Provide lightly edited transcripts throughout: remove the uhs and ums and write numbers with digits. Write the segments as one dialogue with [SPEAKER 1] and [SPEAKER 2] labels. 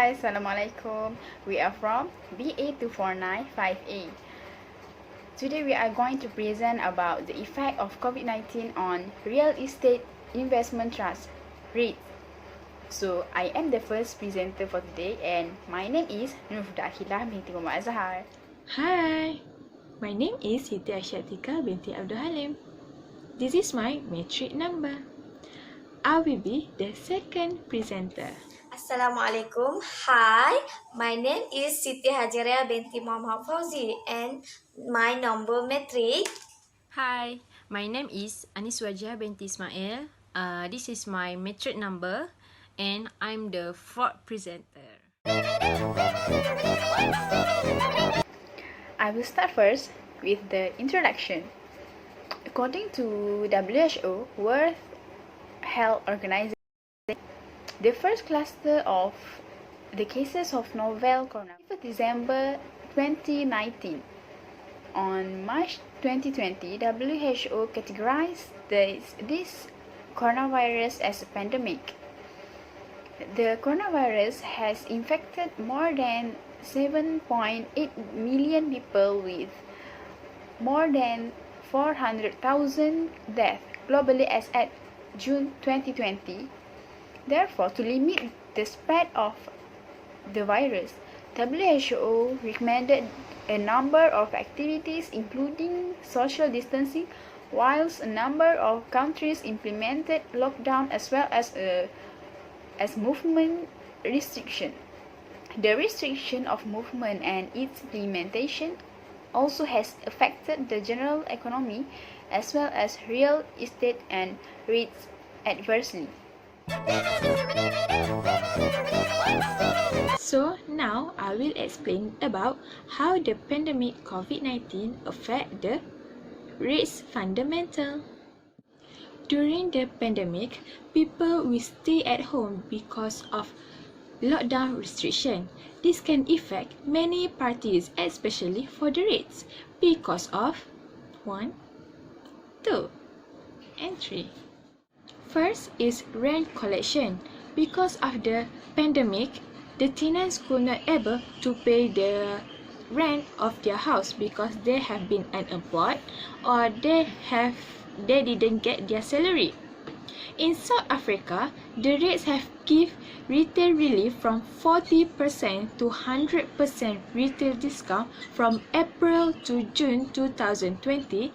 [SPEAKER 1] Hi, Assalamualaikum. We are from BA2495A. Today we are going to present about the effect of COVID-19 on real estate investment trust REIT. So I am the first presenter for today and my name is AQILAH binti AZA'AHAR.
[SPEAKER 2] Hi, my name is SITI ATIQAH binti HALIM. This is my matric number. I will be the second presenter.
[SPEAKER 3] Assalamualaikum. Hi, my name is Siti HAJARIAH binti FAUDZI and my number matric.
[SPEAKER 4] Hi, my name is WAJIHAH binti ISMAIL. This is my matric number and I'm the fourth presenter.
[SPEAKER 1] I will start first with the introduction. According to WHO, World Health Organization, the first cluster of the cases of novel coronavirus December 2019. On March 2020, WHO categorized this coronavirus as a pandemic. The coronavirus has infected more than 7.8 million people with more than 400,000 deaths globally as at June 2020. Therefore, to limit the spread of the virus, WHO recommended a number of activities including social distancing, whilst a number of countries implemented lockdown as well as movement restriction. The restriction of movement and its implementation also has affected the general economy as well as real estate and REITs adversely.
[SPEAKER 2] So now I will explain about how the pandemic COVID-19 affect the REITs fundamental. During the pandemic, people will stay at home because of lockdown restriction. This can affect many parties, especially for the REITs, because of 1, 2, and 3. First is rent collection. Because of the pandemic, the tenants could not able to pay the rent of their house because they have been unemployed or they didn't get their salary. In South Africa, the REITs have give retail relief from 40% to 100% retail discount from April to June 2020,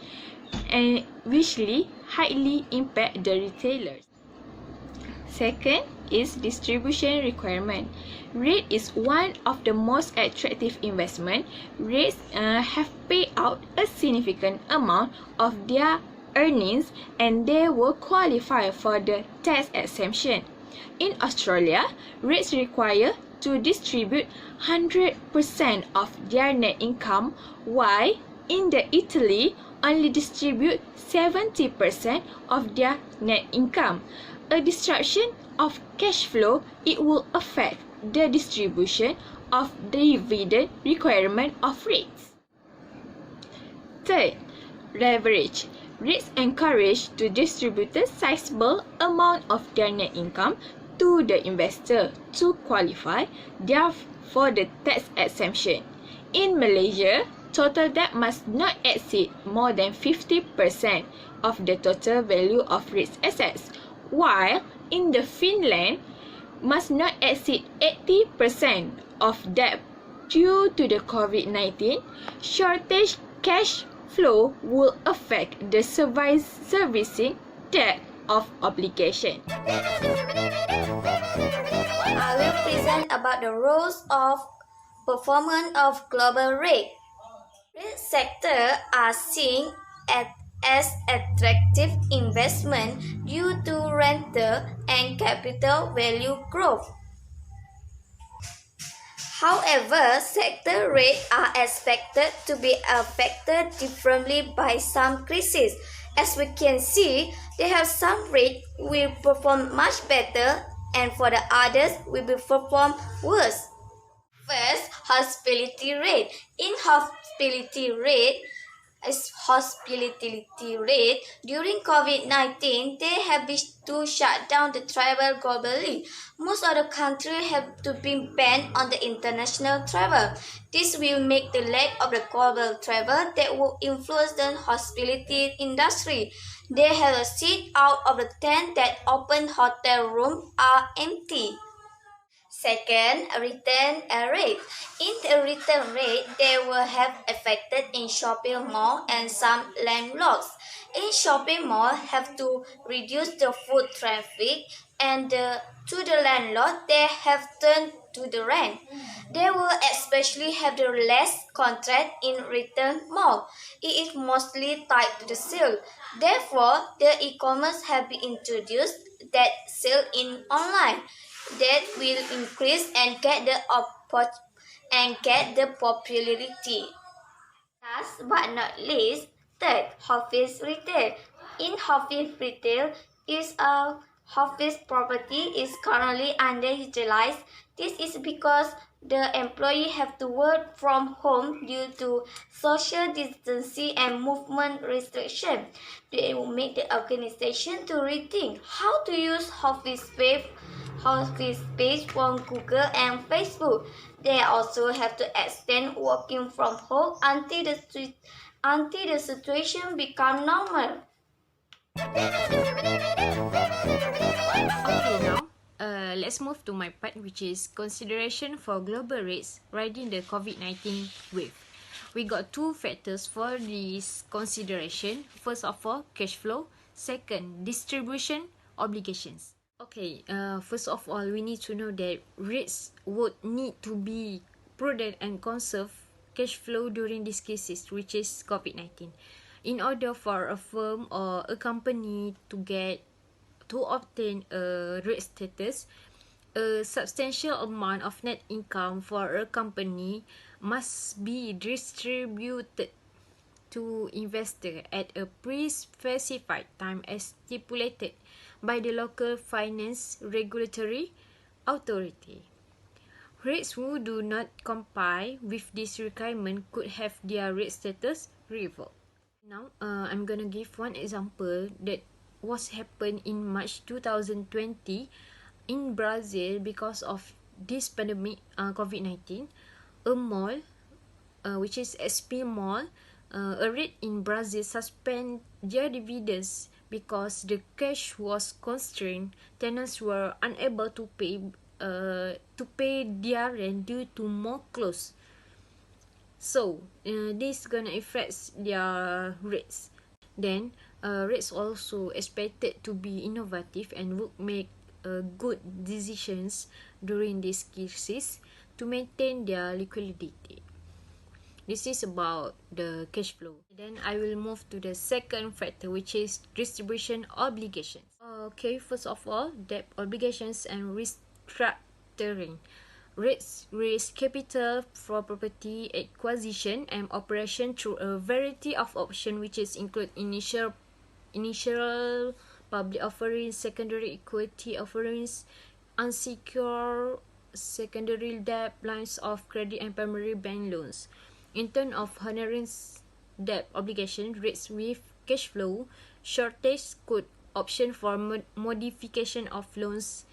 [SPEAKER 2] and which highly impact the retailers. Second is distribution requirement. REIT is one of the most attractive investment. REITs have paid out a significant amount of their earnings and they will qualify for the tax exemption. In Australia, REITs require to distribute 100% of their net income, while in Italy only distribute 70% of their net income. A disruption of cash flow, it will affect the distribution of dividend requirement of REITs. Third, leverage. REITs encourage to distribute a sizable amount of their net income to the investor to qualify for the tax exemption. In Malaysia, total debt must not exceed more than 50% of the total value of REITs assets, while in Finland must not exceed 80% of debt. Due to the COVID-19 shortage, cash flow will affect the servicing debt of obligation.
[SPEAKER 3] I will present about the roles of performance of global REIT. REIT sector are seen as attractive investment due to rental and capital value growth. However, sector rates are expected to be affected differently by some crises. As we can see, they have some rates will perform much better and for the others will perform worse. First, hospitality rate. In hospitality rate, hospitality rate during COVID-19, they have been to shut down the travel globally. Most of the countries have to be banned on the international travel. This will make the lack of the global travel that will influence the hospitality industry. They have a seat out of the 10 that open hotel rooms are empty. Second, return rate. In the return rate, they will have affected in shopping mall and some landlords. In shopping mall, have to reduce the foot traffic, and to the landlord, they have turned to the rent. They will especially have the less contract in return mall. It is mostly tied to the sale. Therefore, the e-commerce have been introduced that sell in online that will increase and get the popularity. Last but not least, third, office retail. In office retail, is a office property is currently underutilized. This is because the employee have to work from home due to social distancing and movement restriction. They will make the organization to rethink how to use office space from Google and Facebook. They also have to extend working from home until the situation become normal.
[SPEAKER 4] Okay, now let's move to my part, which is consideration for global rates riding the COVID-19 wave. We got two factors for this consideration. First of all, cash flow. Second, distribution obligations. Okay, first of all, we need to know that rates would need to be prudent and conserve cash flow during these cases, which is COVID-19. In order for a firm or a company to obtain a rate status, a substantial amount of net income for a company must be distributed to investor at a pre-specified time as stipulated by the local finance regulatory authority. Rates who do not comply with this requirement could have their rate status revoked. Now, I'm gonna give one example that was happened in March 2020 in Brazil because of this pandemic, COVID-19. A mall, which is SP Mall, a REIT in Brazil suspend their dividends because the cash was constrained. Tenants were unable to pay their rent due to more close. So this gonna affect their rates. Then rates also expected to be innovative and would make good decisions during this crisis to maintain their liquidity. This is about the cash flow. Then I will move to the second factor, which is distribution obligations. Okay, first of all, debt obligations and restructuring. REITs raise capital for property acquisition and operation through a variety of options, which is include initial public offerings, secondary equity offerings, unsecured secondary debt, lines of credit, and primary bank loans. In terms of honoring debt obligation, rates with cash flow shortage could option for modification of loans,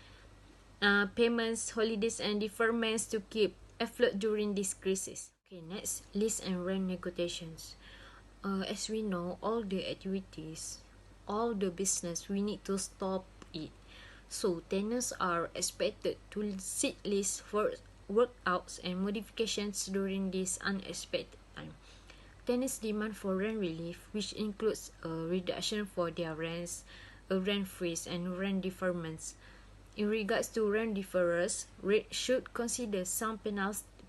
[SPEAKER 4] payments, holidays, and deferments to keep afloat during this crisis. Okay, next, lease and rent negotiations. As we know, all the activities, all the business, we need to stop it. So tenants are expected to seek lease for workouts and modifications during this unexpected time. Tenants demand for rent relief, which includes a reduction for their rents, a rent freeze, and rent deferments. In regards to rent deferrals, REIT should consider some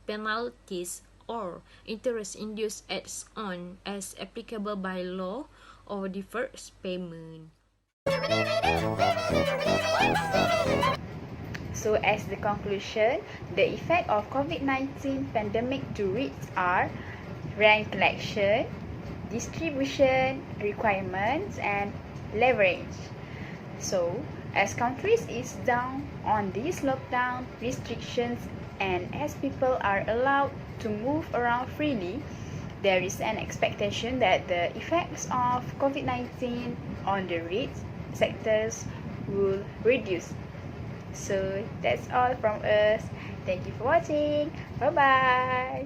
[SPEAKER 4] penalties or interest-induced add-on as applicable by law or deferred payment.
[SPEAKER 1] So as the conclusion, the effect of COVID-19 pandemic to REITs are rent collection, distribution requirements, and leverage. So as countries is down on these lockdown restrictions and as people are allowed to move around freely, there is an expectation that the effects of COVID-19 on the REIT sectors will reduce. So that's all from us. Thank you for watching. Bye bye.